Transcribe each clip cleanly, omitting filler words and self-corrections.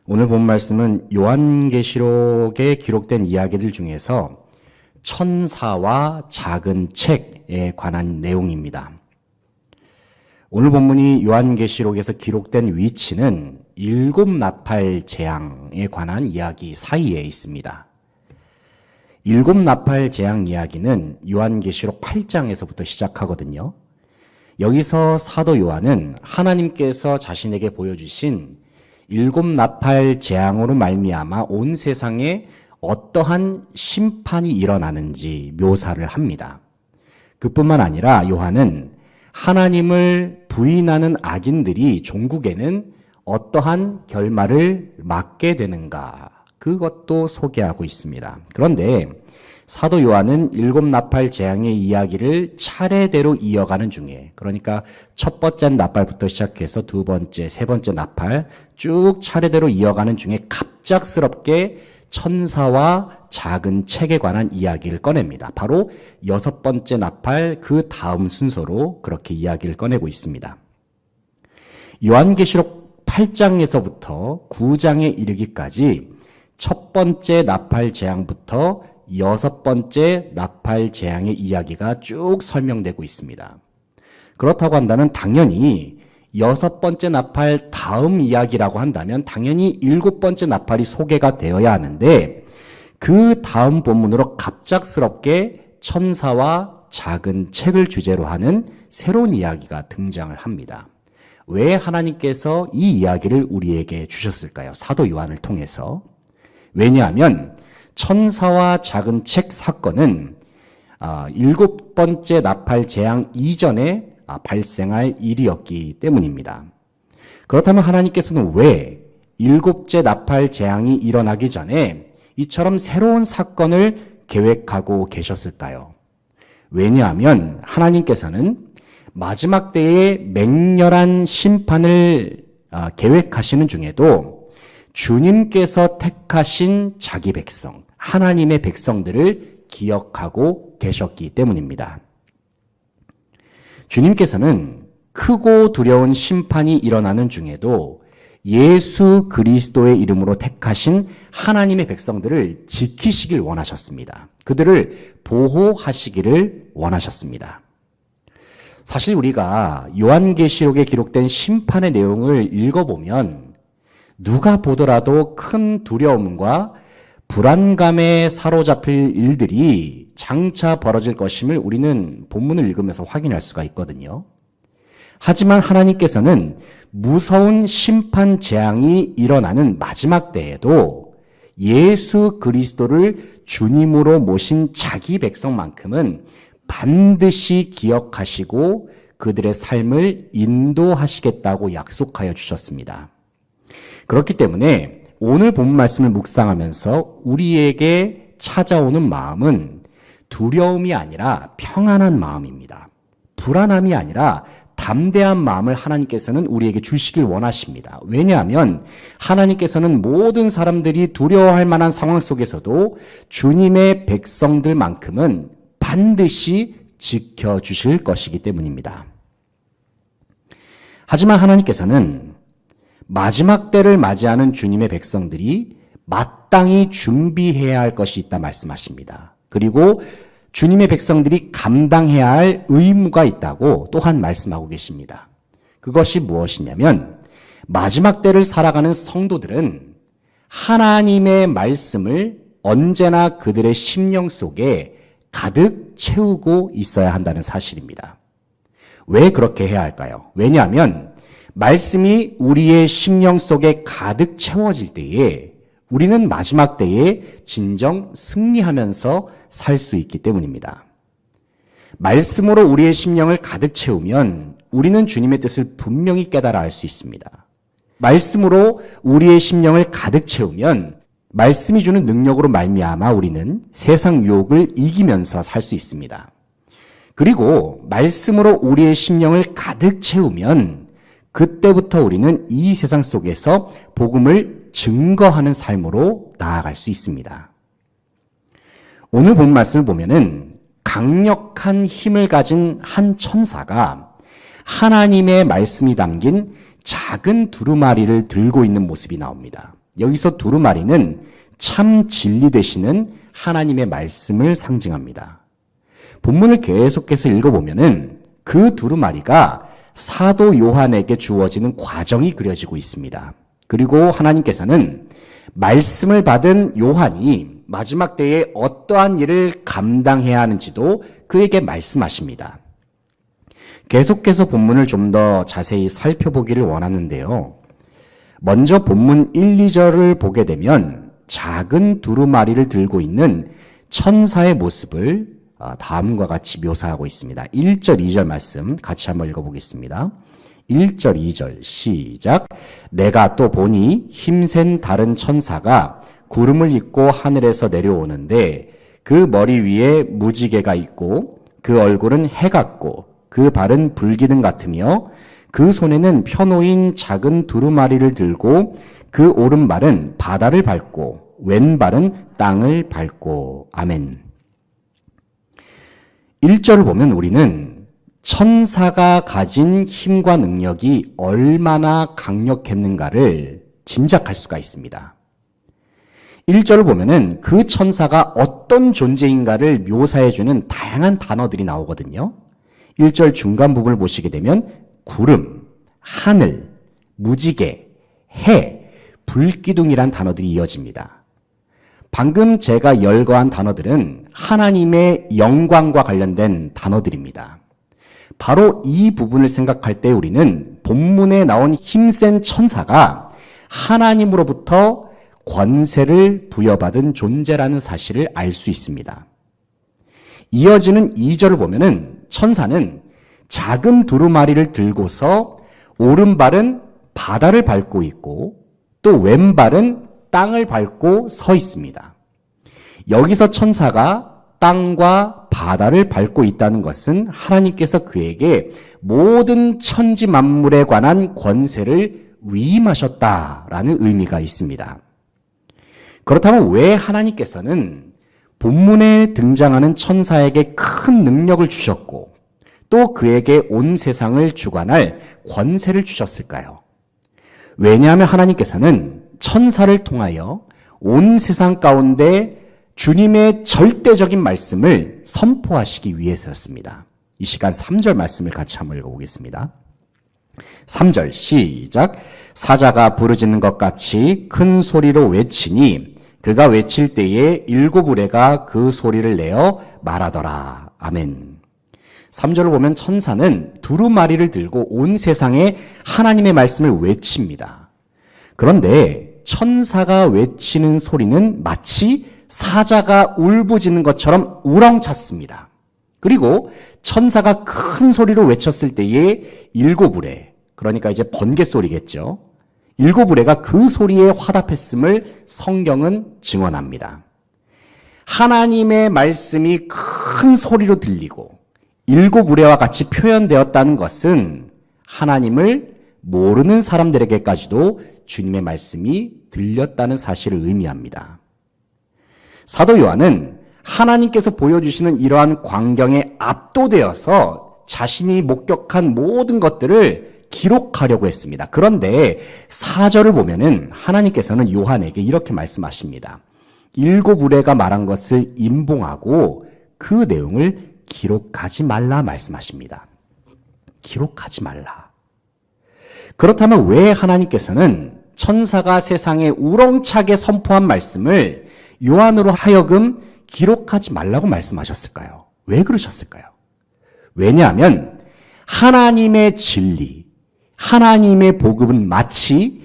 오늘 본 말씀은 요한계시록에 기록된 이야기들 중에서 천사와 작은 책에 관한 내용입니다. 오늘 본문이 요한계시록에서 기록된 위치는 일곱 나팔 재앙에 관한 이야기 사이에 있습니다. 일곱 나팔 재앙 이야기는 요한계시록 8장에서부터 시작하거든요. 여기서 사도 요한은 하나님께서 자신에게 보여주신 일곱 나팔 재앙으로 말미암아 온 세상에 어떠한 심판이 일어나는지 묘사를 합니다. 그뿐만 아니라 요한은 하나님을 부인하는 악인들이 종국에는 어떠한 결말을 맞게 되는가, 그것도 소개하고 있습니다. 그런데 사도 요한은 일곱 나팔 재앙의 이야기를 차례대로 이어가는 중에, 그러니까 첫 번째 나팔부터 시작해서 두 번째, 세 번째 나팔 쭉 차례대로 이어가는 중에 갑작스럽게 천사와 작은 책에 관한 이야기를 꺼냅니다. 바로 여섯 번째 나팔 그 다음 순서로 그렇게 이야기를 꺼내고 있습니다. 요한계시록 8장에서부터 9장에 이르기까지 첫 번째 나팔 재앙부터 여섯 번째 나팔 재앙의 이야기가 쭉 설명되고 있습니다. 그렇다고 한다면 당연히 여섯 번째 나팔 다음 이야기라고 한다면 당연히 일곱 번째 나팔이 소개가 되어야 하는데, 그 다음 본문으로 갑작스럽게 천사와 작은 책을 주제로 하는 새로운 이야기가 등장을 합니다. 왜 하나님께서 이 이야기를 우리에게 주셨을까요? 사도 요한을 통해서. 왜냐하면 천사와 작은 책 사건은 일곱 번째 나팔 재앙 이전에 발생할 일이었기 때문입니다. 그렇다면 하나님께서는 왜 일곱째 나팔 재앙이 일어나기 전에 이처럼 새로운 사건을 계획하고 계셨을까요? 왜냐하면 하나님께서는 마지막 때에 맹렬한 심판을 계획하시는 중에도 주님께서 택하신 자기 백성, 하나님의 백성들을 기억하고 계셨기 때문입니다. 주님께서는 크고 두려운 심판이 일어나는 중에도 예수 그리스도의 이름으로 택하신 하나님의 백성들을 지키시길 원하셨습니다. 그들을 보호하시기를 원하셨습니다. 사실 우리가 요한계시록에 기록된 심판의 내용을 읽어보면 누가 보더라도 큰 두려움과 불안감에 사로잡힐 일들이 장차 벌어질 것임을 우리는 본문을 읽으면서 확인할 수가 있거든요. 하지만 하나님께서는 무서운 심판 재앙이 일어나는 마지막 때에도 예수 그리스도를 주님으로 모신 자기 백성만큼은 반드시 기억하시고 그들의 삶을 인도하시겠다고 약속하여 주셨습니다. 그렇기 때문에 오늘 본 말씀을 묵상하면서 우리에게 찾아오는 마음은 두려움이 아니라 평안한 마음입니다. 불안함이 아니라 담대한 마음을 하나님께서는 우리에게 주시길 원하십니다. 왜냐하면 하나님께서는 모든 사람들이 두려워할 만한 상황 속에서도 주님의 백성들만큼은 반드시 지켜주실 것이기 때문입니다. 하지만 하나님께서는 마지막 때를 맞이하는 주님의 백성들이 마땅히 준비해야 할 것이 있다 말씀하십니다. 그리고 주님의 백성들이 감당해야 할 의무가 있다고 또한 말씀하고 계십니다. 그것이 무엇이냐면 마지막 때를 살아가는 성도들은 하나님의 말씀을 언제나 그들의 심령 속에 가득 채우고 있어야 한다는 사실입니다. 왜 그렇게 해야 할까요? 왜냐하면 말씀이 우리의 심령 속에 가득 채워질 때에 우리는 마지막 때에 진정 승리하면서 살 수 있기 때문입니다. 말씀으로 우리의 심령을 가득 채우면 우리는 주님의 뜻을 분명히 깨달아 알 수 있습니다. 말씀으로 우리의 심령을 가득 채우면 말씀이 주는 능력으로 말미암아 우리는 세상 유혹을 이기면서 살 수 있습니다. 그리고 말씀으로 우리의 심령을 가득 채우면 그때부터 우리는 이 세상 속에서 복음을 증거하는 삶으로 나아갈 수 있습니다. 오늘 본 말씀을 보면은 강력한 힘을 가진 한 천사가 하나님의 말씀이 담긴 작은 두루마리를 들고 있는 모습이 나옵니다. 여기서 두루마리는 참 진리 되시는 하나님의 말씀을 상징합니다. 본문을 계속해서 읽어보면은 그 두루마리가 사도 요한에게 주어지는 과정이 그려지고 있습니다. 그리고 하나님께서는 말씀을 받은 요한이 마지막 때에 어떠한 일을 감당해야 하는지도 그에게 말씀하십니다. 계속해서 본문을 좀 더 자세히 살펴보기를 원하는데요. 먼저 본문 1, 2절을 보게 되면 작은 두루마리를 들고 있는 천사의 모습을 다음과 같이 묘사하고 있습니다. 1절, 2절 말씀 같이 한번 읽어보겠습니다. 1절, 2절 시작. 내가 또 보니 힘센 다른 천사가 구름을 입고 하늘에서 내려오는데 그 머리 위에 무지개가 있고 그 얼굴은 해 같고 그 발은 불기둥 같으며 그 손에는 펴놓인 작은 두루마리를 들고 그 오른발은 바다를 밟고 왼발은 땅을 밟고. 아멘. 1절을 보면 우리는 천사가 가진 힘과 능력이 얼마나 강력했는가를 짐작할 수가 있습니다. 1절을 보면은 그 천사가 어떤 존재인가를 묘사해주는 다양한 단어들이 나오거든요. 1절 중간 부분을 보시게 되면 구름, 하늘, 무지개, 해, 불기둥이란 단어들이 이어집니다. 방금 제가 열거한 단어들은 하나님의 영광과 관련된 단어들입니다. 바로 이 부분을 생각할 때 우리는 본문에 나온 힘센 천사가 하나님으로부터 권세를 부여받은 존재라는 사실을 알 수 있습니다. 이어지는 2절을 보면은 천사는 작은 두루마리를 들고서 오른발은 바다를 밟고 있고 또 왼발은 땅을 밟고 서 있습니다. 여기서 천사가 땅과 바다를 밟고 있다는 것은 하나님께서 그에게 모든 천지 만물에 관한 권세를 위임하셨다라는 의미가 있습니다. 그렇다면 왜 하나님께서는 본문에 등장하는 천사에게 큰 능력을 주셨고 또 그에게 온 세상을 주관할 권세를 주셨을까요? 왜냐하면 하나님께서는 천사를 통하여 온 세상 가운데 주님의 절대적인 말씀을 선포하시기 위해서였습니다. 이 시간 3절 말씀을 같이 한번 읽어보겠습니다. 3절 시작. 사자가 부르짖는 것 같이 큰 소리로 외치니 그가 외칠 때에 일곱 우레가 그 소리를 내어 말하더라. 아멘. 3절을 보면 천사는 두루마리를 들고 온 세상에 하나님의 말씀을 외칩니다. 그런데 천사가 외치는 소리는 마치 사자가 울부짖는 것처럼 우렁찼습니다. 그리고 천사가 큰 소리로 외쳤을 때에 일곱 우레, 그러니까 이제 번개 소리겠죠. 일곱 우레가 그 소리에 화답했음을 성경은 증언합니다. 하나님의 말씀이 큰 소리로 들리고 일곱 우레와 같이 표현되었다는 것은 하나님을 모르는 사람들에게까지도 주님의 말씀이 들렸다는 사실을 의미합니다. 사도 요한은 하나님께서 보여주시는 이러한 광경에 압도되어서 자신이 목격한 모든 것들을 기록하려고 했습니다. 그런데 4절을 보면은 하나님께서는 요한에게 이렇게 말씀하십니다. 일곱 우레가 말한 것을 임봉하고 그 내용을 기록하지 말라 말씀하십니다. 기록하지 말라. 그렇다면 왜 하나님께서는 천사가 세상에 우렁차게 선포한 말씀을 요한으로 하여금 기록하지 말라고 말씀하셨을까요? 왜 그러셨을까요? 왜냐하면 하나님의 진리, 하나님의 복음은 마치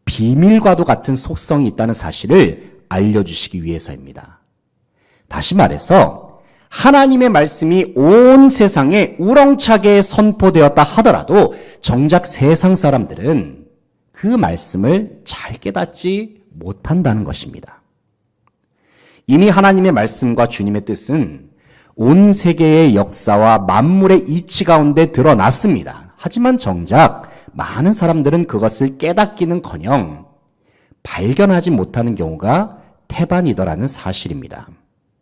비밀과도 같은 속성이 있다는 사실을 알려주시기 위해서입니다. 다시 말해서 하나님의 말씀이 온 세상에 우렁차게 선포되었다 하더라도 정작 세상 사람들은 그 말씀을 잘 깨닫지 못한다는 것입니다. 이미 하나님의 말씀과 주님의 뜻은 온 세계의 역사와 만물의 이치 가운데 드러났습니다. 하지만 정작 많은 사람들은 그것을 깨닫기는커녕 발견하지 못하는 경우가 태반이더라는 사실입니다.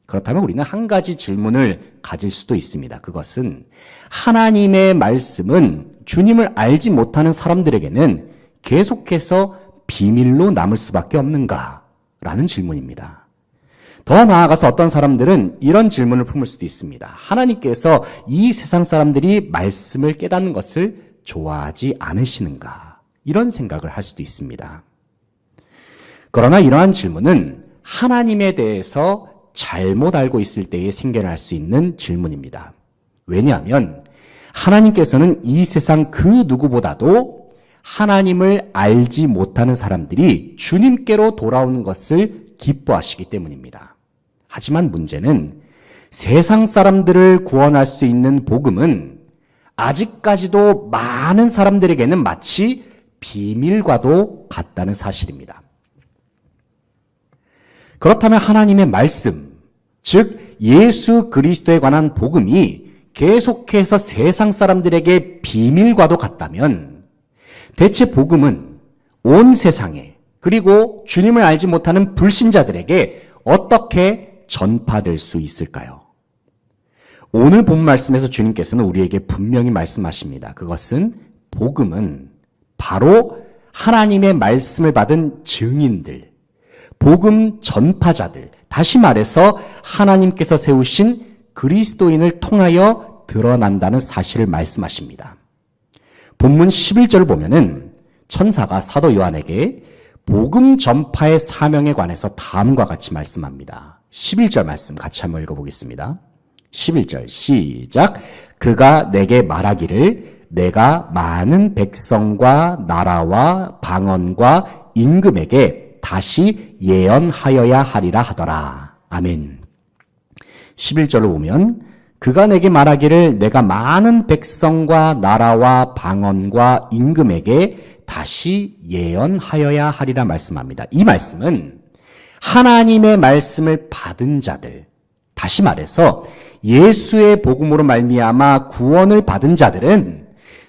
그렇다면 우리는 한 가지 질문을 가질 수도 있습니다. 그것은 하나님의 말씀은 주님을 알지 못하는 사람들에게는 계속해서 비밀로 남을 수밖에 없는가? 라는 질문입니다. 더 나아가서 어떤 사람들은 이런 질문을 품을 수도 있습니다. 하나님께서 이 세상 사람들이 말씀을 깨닫는 것을 좋아하지 않으시는가? 이런 생각을 할 수도 있습니다. 그러나 이러한 질문은 하나님에 대해서 잘못 알고 있을 때에 생겨날 수 있는 질문입니다. 왜냐하면 하나님께서는 이 세상 그 누구보다도 하나님을 알지 못하는 사람들이 주님께로 돌아오는 것을 기뻐하시기 때문입니다. 하지만 문제는 세상 사람들을 구원할 수 있는 복음은 아직까지도 많은 사람들에게는 마치 비밀과도 같다는 사실입니다. 그렇다면 하나님의 말씀, 즉 예수 그리스도에 관한 복음이 계속해서 세상 사람들에게 비밀과도 같다면 대체 복음은 온 세상에 그리고 주님을 알지 못하는 불신자들에게 어떻게 전파될 수 있을까요? 오늘 본 말씀에서 주님께서는 우리에게 분명히 말씀하십니다. 그것은 복음은 바로 하나님의 말씀을 받은 증인들, 복음 전파자들, 다시 말해서 하나님께서 세우신 그리스도인을 통하여 드러난다는 사실을 말씀하십니다. 본문 11절을 보면은 천사가 사도 요한에게 복음 전파의 사명에 관해서 다음과 같이 말씀합니다. 11절 말씀 같이 한번 읽어보겠습니다. 11절 시작. 그가 내게 말하기를 내가 많은 백성과 나라와 방언과 임금에게 다시 예언하여야 하리라 하더라. 아멘. 11절을 보면 그가 내게 말하기를 내가 많은 백성과 나라와 방언과 임금에게 다시 예언하여야 하리라 말씀합니다. 이 말씀은 하나님의 말씀을 받은 자들, 다시 말해서 예수의 복음으로 말미암아 구원을 받은 자들은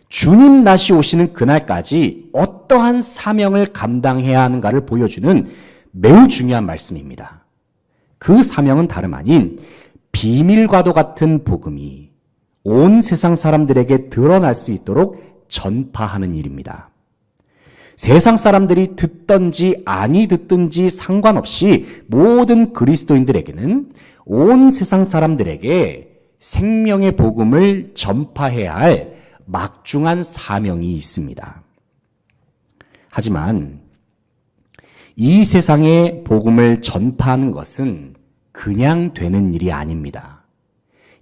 주님 다시 오시는 그날까지 어떠한 사명을 감당해야 하는가를 보여주는 매우 중요한 말씀입니다. 그 사명은 다름 아닌 비밀과도 같은 복음이 온 세상 사람들에게 드러날 수 있도록 전파하는 일입니다. 세상 사람들이 듣든지 아니 듣든지 상관없이 모든 그리스도인들에게는 온 세상 사람들에게 생명의 복음을 전파해야 할 막중한 사명이 있습니다. 하지만 이 세상의 복음을 전파하는 것은 그냥 되는 일이 아닙니다.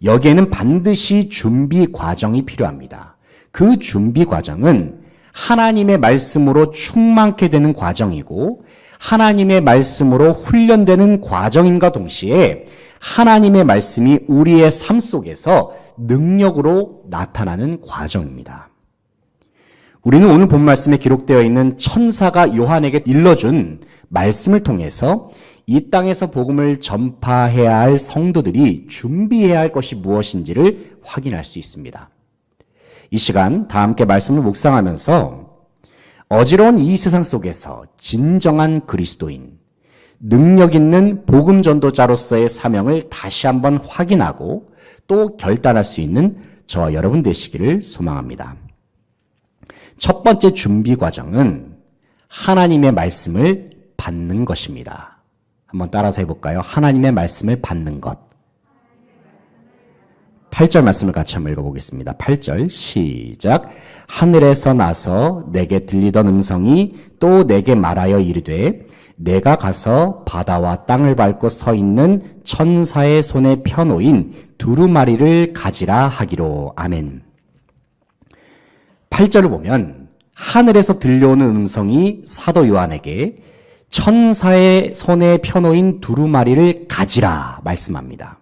여기에는 반드시 준비 과정이 필요합니다. 그 준비 과정은 하나님의 말씀으로 충만케 되는 과정이고 하나님의 말씀으로 훈련되는 과정임과 동시에 하나님의 말씀이 우리의 삶 속에서 능력으로 나타나는 과정입니다. 우리는 오늘 본 말씀에 기록되어 있는 천사가 요한에게 일러준 말씀을 통해서 이 땅에서 복음을 전파해야 할 성도들이 준비해야 할 것이 무엇인지를 확인할 수 있습니다. 이 시간 다 함께 말씀을 묵상하면서 어지러운 이 세상 속에서 진정한 그리스도인, 능력 있는 복음 전도자로서의 사명을 다시 한번 확인하고 또 결단할 수 있는 저와 여러분 되시기를 소망합니다. 첫 번째 준비 과정은 하나님의 말씀을 받는 것입니다. 한번 따라서 해볼까요? 하나님의 말씀을 받는 것. 8절 말씀을 같이 한번 읽어보겠습니다. 8절 시작. 하늘에서 나서 내게 들리던 음성이 또 내게 말하여 이르되 내가 가서 바다와 땅을 밟고 서 있는 천사의 손에 펴놓인 두루마리를 가지라 하기로. 아멘. 8절을 보면 하늘에서 들려오는 음성이 사도 요한에게 천사의 손에 펴놓인 두루마리를 가지라 말씀합니다.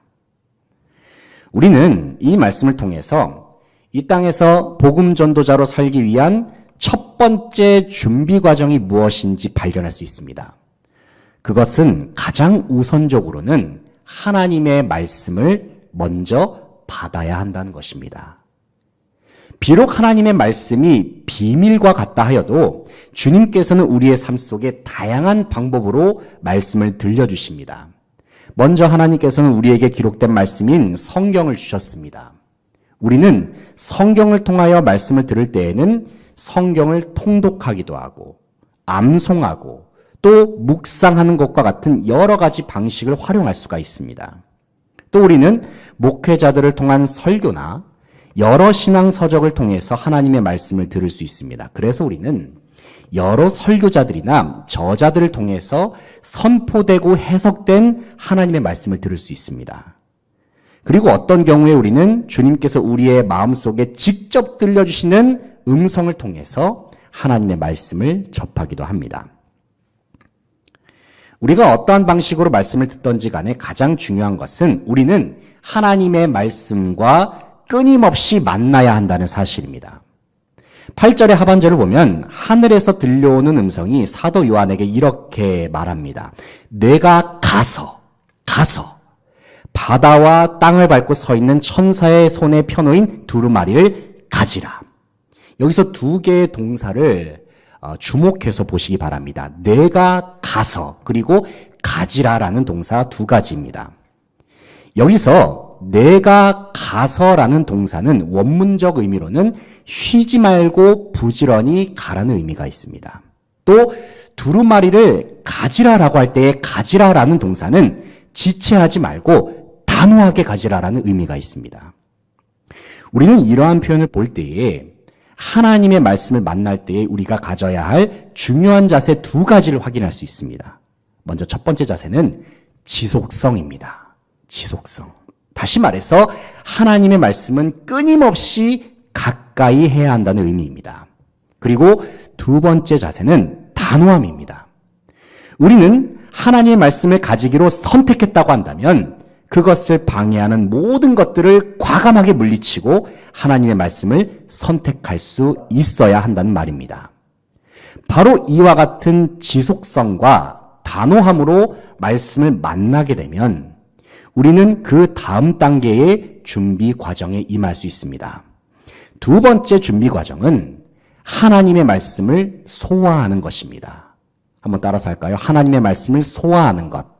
우리는 이 말씀을 통해서 이 땅에서 복음 전도자로 살기 위한 첫 번째 준비 과정이 무엇인지 발견할 수 있습니다. 그것은 가장 우선적으로는 하나님의 말씀을 먼저 받아야 한다는 것입니다. 비록 하나님의 말씀이 비밀과 같다 하여도 주님께서는 우리의 삶 속에 다양한 방법으로 말씀을 들려주십니다. 먼저 하나님께서는 우리에게 기록된 말씀인 성경을 주셨습니다. 우리는 성경을 통하여 말씀을 들을 때에는 성경을 통독하기도 하고 암송하고 또 묵상하는 것과 같은 여러 가지 방식을 활용할 수가 있습니다. 또 우리는 목회자들을 통한 설교나 여러 신앙 서적을 통해서 하나님의 말씀을 들을 수 있습니다. 그래서 우리는 여러 설교자들이나 저자들을 통해서 선포되고 해석된 하나님의 말씀을 들을 수 있습니다. 그리고 어떤 경우에 우리는 주님께서 우리의 마음속에 직접 들려주시는 음성을 통해서 하나님의 말씀을 접하기도 합니다. 우리가 어떠한 방식으로 말씀을 듣던지 간에 가장 중요한 것은 우리는 하나님의 말씀과 끊임없이 만나야 한다는 사실입니다. 8절의 하반절을 보면 하늘에서 들려오는 음성이 사도 요한에게 이렇게 말합니다. 내가 가서 바다와 땅을 밟고 서 있는 천사의 손에 펴놓인 두루마리를 가지라. 여기서 두 개의 동사를 주목해서 보시기 바랍니다. 내가 가서 그리고 가지라라는 동사 두 가지입니다. 여기서 내가 가서라는 동사는 원문적 의미로는 쉬지 말고 부지런히 가라는 의미가 있습니다. 또 두루마리를 가지라라고 할 때의 가지라라는 동사는 지체하지 말고 단호하게 가지라라는 의미가 있습니다. 우리는 이러한 표현을 볼 때에 하나님의 말씀을 만날 때에 우리가 가져야 할 중요한 자세 두 가지를 확인할 수 있습니다. 먼저 첫 번째 자세는 지속성입니다. 지속성. 다시 말해서 하나님의 말씀은 끊임없이 가까이 해야 한다는 의미입니다. 그리고 두 번째 자세는 단호함입니다. 우리는 하나님의 말씀을 가지기로 선택했다고 한다면 그것을 방해하는 모든 것들을 과감하게 물리치고 하나님의 말씀을 선택할 수 있어야 한다는 말입니다. 바로 이와 같은 지속성과 단호함으로 말씀을 만나게 되면 우리는 그 다음 단계의 준비 과정에 임할 수 있습니다. 두 번째 준비 과정은 하나님의 말씀을 소화하는 것입니다. 한번 따라서 할까요? 하나님의 말씀을 소화하는 것.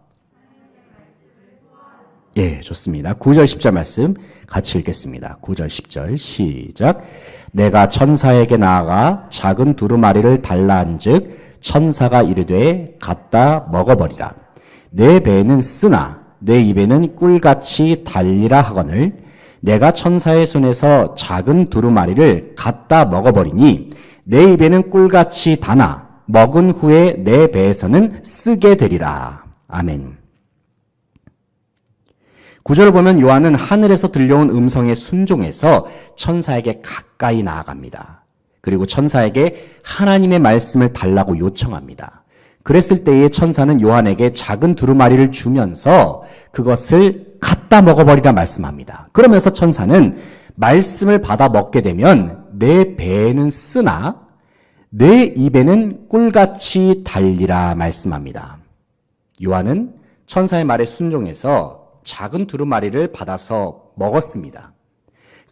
예, 좋습니다. 9절 10절 말씀 같이 읽겠습니다. 9절 10절 시작. 내가 천사에게 나아가 작은 두루마리를 달라 한즉 천사가 이르되 갖다 먹어버리라. 내 배에는 쓰나 내 입에는 꿀같이 달리라 하거늘 내가 천사의 손에서 작은 두루마리를 갖다 먹어버리니 내 입에는 꿀같이 다나 먹은 후에 내 배에서는 쓰게 되리라. 아멘. 9절을 보면 요한은 하늘에서 들려온 음성에 순종해서 천사에게 가까이 나아갑니다. 그리고 천사에게 하나님의 말씀을 달라고 요청합니다. 그랬을 때에 천사는 요한에게 작은 두루마리를 주면서 그것을 갖다 먹어버리라 말씀합니다. 그러면서 천사는 말씀을 받아 먹게 되면 내 배에는 쓰나 내 입에는 꿀같이 달리라 말씀합니다. 요한은 천사의 말에 순종해서 작은 두루마리를 받아서 먹었습니다.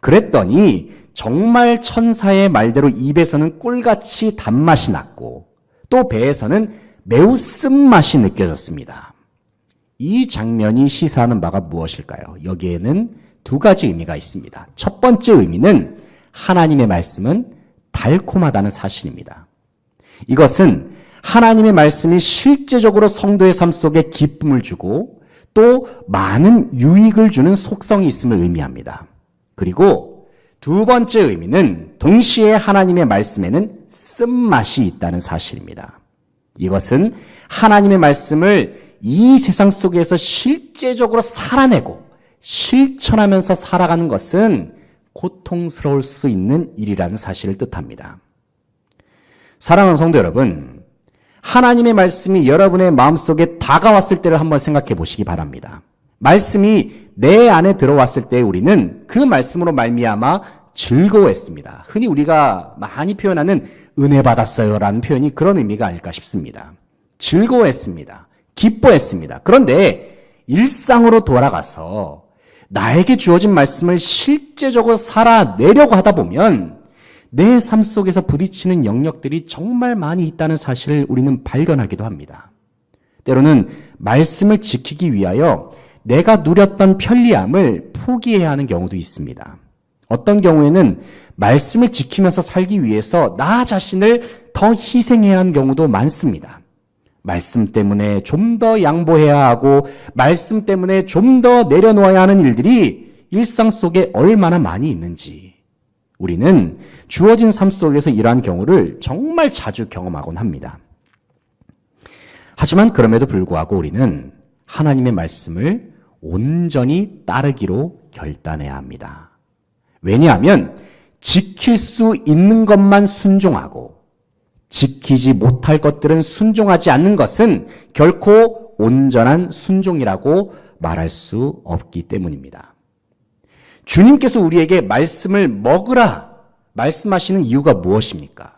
그랬더니 정말 천사의 말대로 입에서는 꿀같이 단맛이 났고 또 배에서는 매우 쓴맛이 느껴졌습니다. 이 장면이 시사하는 바가 무엇일까요? 여기에는 두 가지 의미가 있습니다. 첫 번째 의미는 하나님의 말씀은 달콤하다는 사실입니다. 이것은 하나님의 말씀이 실제적으로 성도의 삶 속에 기쁨을 주고 또 많은 유익을 주는 속성이 있음을 의미합니다. 그리고 두 번째 의미는 동시에 하나님의 말씀에는 쓴맛이 있다는 사실입니다. 이것은 하나님의 말씀을 이 세상 속에서 실제적으로 살아내고 실천하면서 살아가는 것은 고통스러울 수 있는 일이라는 사실을 뜻합니다. 사랑하는 성도 여러분, 하나님의 말씀이 여러분의 마음속에 다가왔을 때를 한번 생각해 보시기 바랍니다. 말씀이 내 안에 들어왔을 때 우리는 그 말씀으로 말미암아 즐거워했습니다. 흔히 우리가 많이 표현하는 은혜 받았어요라는 표현이 그런 의미가 아닐까 싶습니다. 즐거워했습니다. 기뻐했습니다. 그런데 일상으로 돌아가서 나에게 주어진 말씀을 실제적으로 살아내려고 하다 보면 내 삶 속에서 부딪히는 영역들이 정말 많이 있다는 사실을 우리는 발견하기도 합니다. 때로는 말씀을 지키기 위하여 내가 누렸던 편리함을 포기해야 하는 경우도 있습니다. 어떤 경우에는 말씀을 지키면서 살기 위해서 나 자신을 더 희생해야 하는 경우도 많습니다. 말씀 때문에 좀 더 양보해야 하고 말씀 때문에 좀 더 내려놓아야 하는 일들이 일상 속에 얼마나 많이 있는지 우리는 주어진 삶 속에서 이러한 경우를 정말 자주 경험하곤 합니다. 하지만 그럼에도 불구하고 우리는 하나님의 말씀을 온전히 따르기로 결단해야 합니다. 왜냐하면 지킬 수 있는 것만 순종하고 지키지 못할 것들은 순종하지 않는 것은 결코 온전한 순종이라고 말할 수 없기 때문입니다. 주님께서 우리에게 말씀을 먹으라 말씀하시는 이유가 무엇입니까?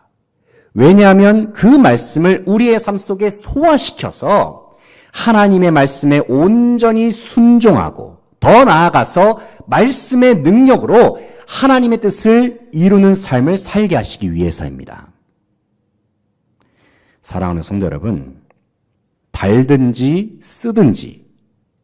왜냐하면 그 말씀을 우리의 삶 속에 소화시켜서 하나님의 말씀에 온전히 순종하고 더 나아가서 말씀의 능력으로 하나님의 뜻을 이루는 삶을 살게 하시기 위해서입니다. 사랑하는 성도 여러분, 달든지 쓰든지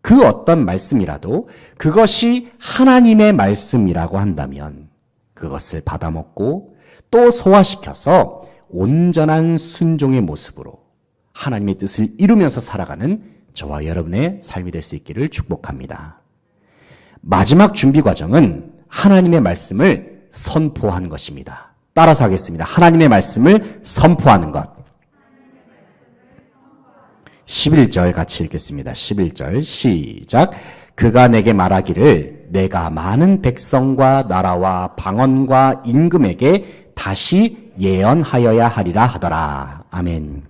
그 어떤 말씀이라도 그것이 하나님의 말씀이라고 한다면 그것을 받아먹고 또 소화시켜서 온전한 순종의 모습으로 하나님의 뜻을 이루면서 살아가는 저와 여러분의 삶이 될 수 있기를 축복합니다. 마지막 준비 과정은 하나님의 말씀을 선포하는 것입니다. 따라서 하겠습니다. 하나님의 말씀을 선포하는 것. 11절 같이 읽겠습니다. 11절 시작. 그가 내게 말하기를 내가 많은 백성과 나라와 방언과 임금에게 다시 예언하여야 하리라 하더라. 아멘.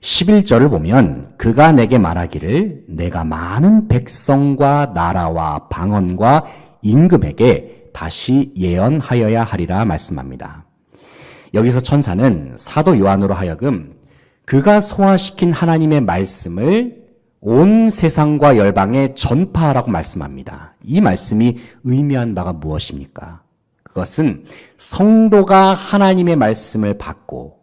11절을 보면 그가 내게 말하기를 내가 많은 백성과 나라와 방언과 임금에게 다시 예언하여야 하리라 말씀합니다. 여기서 천사는 사도 요한으로 하여금 그가 소화시킨 하나님의 말씀을 온 세상과 열방에 전파하라고 말씀합니다. 이 말씀이 의미한 바가 무엇입니까? 그것은 성도가 하나님의 말씀을 받고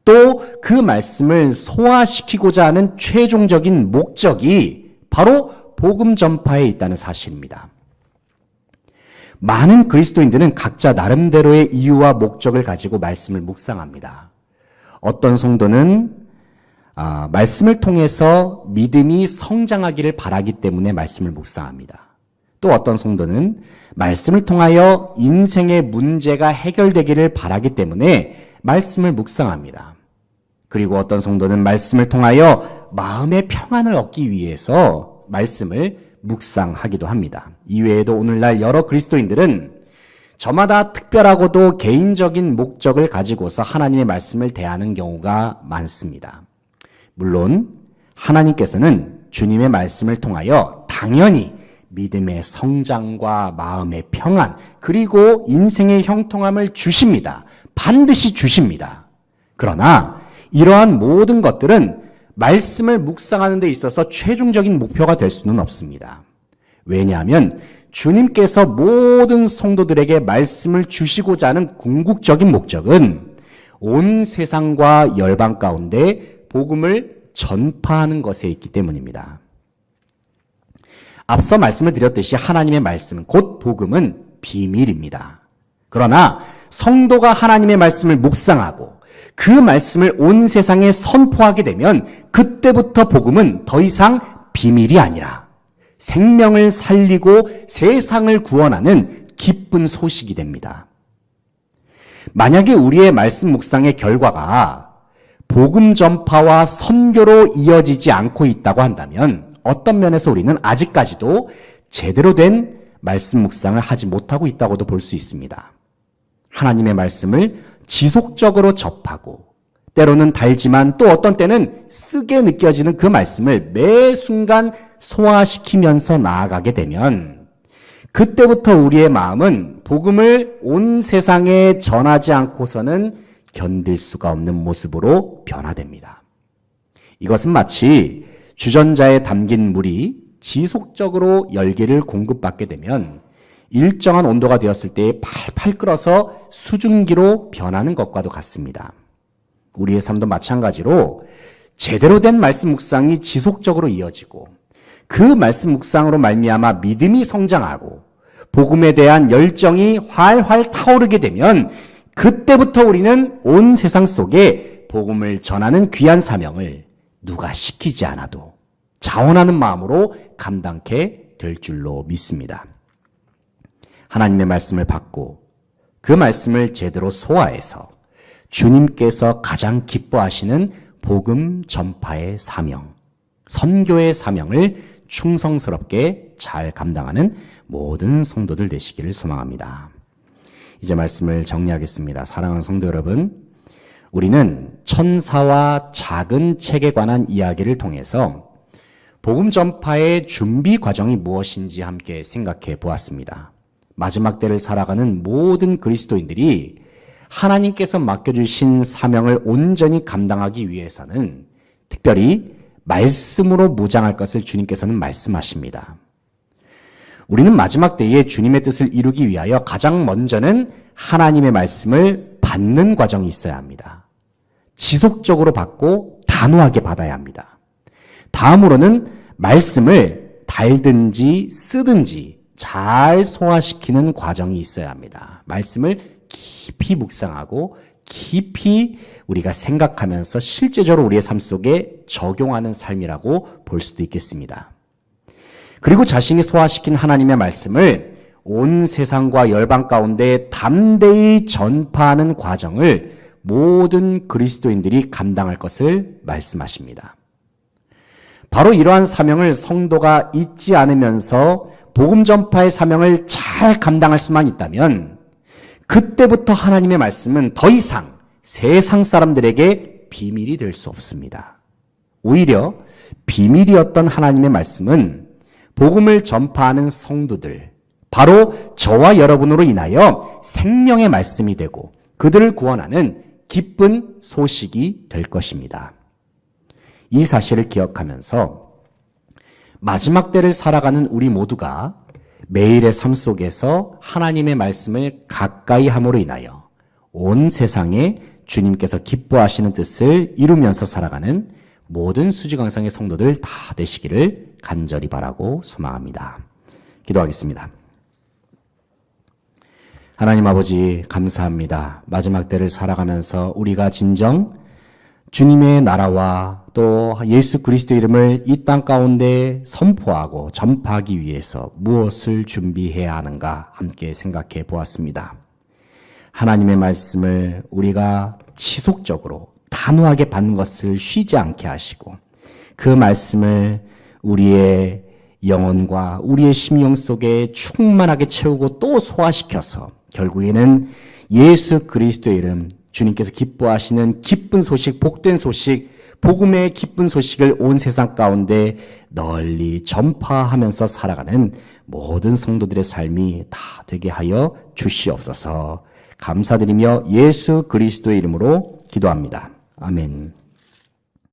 또 그 말씀을 소화시키고자 하는 최종적인 목적이 바로 복음 전파에 있다는 사실입니다. 많은 그리스도인들은 각자 나름대로의 이유와 목적을 가지고 말씀을 묵상합니다. 어떤 성도는 말씀을 통해서 믿음이 성장하기를 바라기 때문에 말씀을 묵상합니다. 또 어떤 성도는 말씀을 통하여 인생의 문제가 해결되기를 바라기 때문에 말씀을 묵상합니다. 그리고 어떤 성도는 말씀을 통하여 마음의 평안을 얻기 위해서 말씀을 묵상하기도 합니다. 이외에도 오늘날 여러 그리스도인들은 저마다 특별하고도 개인적인 목적을 가지고서 하나님의 말씀을 대하는 경우가 많습니다. 물론 하나님께서는 주님의 말씀을 통하여 당연히 믿음의 성장과 마음의 평안 그리고 인생의 형통함을 주십니다. 반드시 주십니다. 그러나 이러한 모든 것들은 말씀을 묵상하는 데 있어서 최종적인 목표가 될 수는 없습니다. 왜냐하면 주님께서 모든 성도들에게 말씀을 주시고자 하는 궁극적인 목적은 온 세상과 열방 가운데 복음을 전파하는 것에 있기 때문입니다. 앞서 말씀을 드렸듯이 하나님의 말씀, 곧 복음은 비밀입니다. 그러나 성도가 하나님의 말씀을 묵상하고 그 말씀을 온 세상에 선포하게 되면 그때부터 복음은 더 이상 비밀이 아니라 생명을 살리고 세상을 구원하는 기쁜 소식이 됩니다. 만약에 우리의 말씀 묵상의 결과가 복음 전파와 선교로 이어지지 않고 있다고 한다면 어떤 면에서 우리는 아직까지도 제대로 된 말씀 묵상을 하지 못하고 있다고도 볼 수 있습니다. 하나님의 말씀을 지속적으로 접하고 때로는 달지만 또 어떤 때는 쓰게 느껴지는 그 말씀을 매 순간 소화시키면서 나아가게 되면 그때부터 우리의 마음은 복음을 온 세상에 전하지 않고서는 견딜 수가 없는 모습으로 변화됩니다. 이것은 마치 주전자에 담긴 물이 지속적으로 열기를 공급받게 되면 일정한 온도가 되었을 때 팔팔 끓어서 수증기로 변하는 것과도 같습니다. 우리의 삶도 마찬가지로 제대로 된 말씀 묵상이 지속적으로 이어지고 그 말씀 묵상으로 말미암아 믿음이 성장하고 복음에 대한 열정이 활활 타오르게 되면 그때부터 우리는 온 세상 속에 복음을 전하는 귀한 사명을 누가 시키지 않아도 자원하는 마음으로 감당케 될 줄로 믿습니다. 하나님의 말씀을 받고 그 말씀을 제대로 소화해서 주님께서 가장 기뻐하시는 복음 전파의 사명, 선교의 사명을 충성스럽게 잘 감당하는 모든 성도들 되시기를 소망합니다. 이제 말씀을 정리하겠습니다. 사랑하는 성도 여러분, 우리는 천사와 작은 책에 관한 이야기를 통해서 복음 전파의 준비 과정이 무엇인지 함께 생각해 보았습니다. 마지막 때를 살아가는 모든 그리스도인들이 하나님께서 맡겨주신 사명을 온전히 감당하기 위해서는 특별히 말씀으로 무장할 것을 주님께서는 말씀하십니다. 우리는 마지막 때에 주님의 뜻을 이루기 위하여 가장 먼저는 하나님의 말씀을 받는 과정이 있어야 합니다. 지속적으로 받고 단호하게 받아야 합니다. 다음으로는 말씀을 달든지 쓰든지 잘 소화시키는 과정이 있어야 합니다. 말씀을 깊이 묵상하고 깊이 우리가 생각하면서 실제적으로 우리의 삶 속에 적용하는 삶이라고 볼 수도 있겠습니다. 그리고 자신이 소화시킨 하나님의 말씀을 온 세상과 열방 가운데 담대히 전파하는 과정을 모든 그리스도인들이 감당할 것을 말씀하십니다. 바로 이러한 사명을 성도가 잊지 않으면서 복음 전파의 사명을 잘 감당할 수만 있다면 그때부터 하나님의 말씀은 더 이상 세상 사람들에게 비밀이 될 수 없습니다. 오히려 비밀이었던 하나님의 말씀은 복음을 전파하는 성도들, 바로 저와 여러분으로 인하여 생명의 말씀이 되고 그들을 구원하는 기쁜 소식이 될 것입니다. 이 사실을 기억하면서 마지막 때를 살아가는 우리 모두가 매일의 삶 속에서 하나님의 말씀을 가까이 함으로 인하여 온 세상에 주님께서 기뻐하시는 뜻을 이루면서 살아가는 모든 수지강상의 성도들 다 되시기를 간절히 바라고 소망합니다. 기도하겠습니다. 하나님 아버지 감사합니다. 마지막 때를 살아가면서 우리가 진정 주님의 나라와 또 예수 그리스도 이름을 이 땅 가운데 선포하고 전파하기 위해서 무엇을 준비해야 하는가 함께 생각해 보았습니다. 하나님의 말씀을 우리가 지속적으로 단호하게 받는 것을 쉬지 않게 하시고 그 말씀을 우리의 영혼과 우리의 심령 속에 충만하게 채우고 또 소화시켜서 결국에는 예수 그리스도의 이름, 주님께서 기뻐하시는 기쁜 소식, 복된 소식, 복음의 기쁜 소식을 온 세상 가운데 널리 전파하면서 살아가는 모든 성도들의 삶이 다 되게 하여 주시옵소서. 감사드리며 예수 그리스도의 이름으로 기도합니다. 아멘.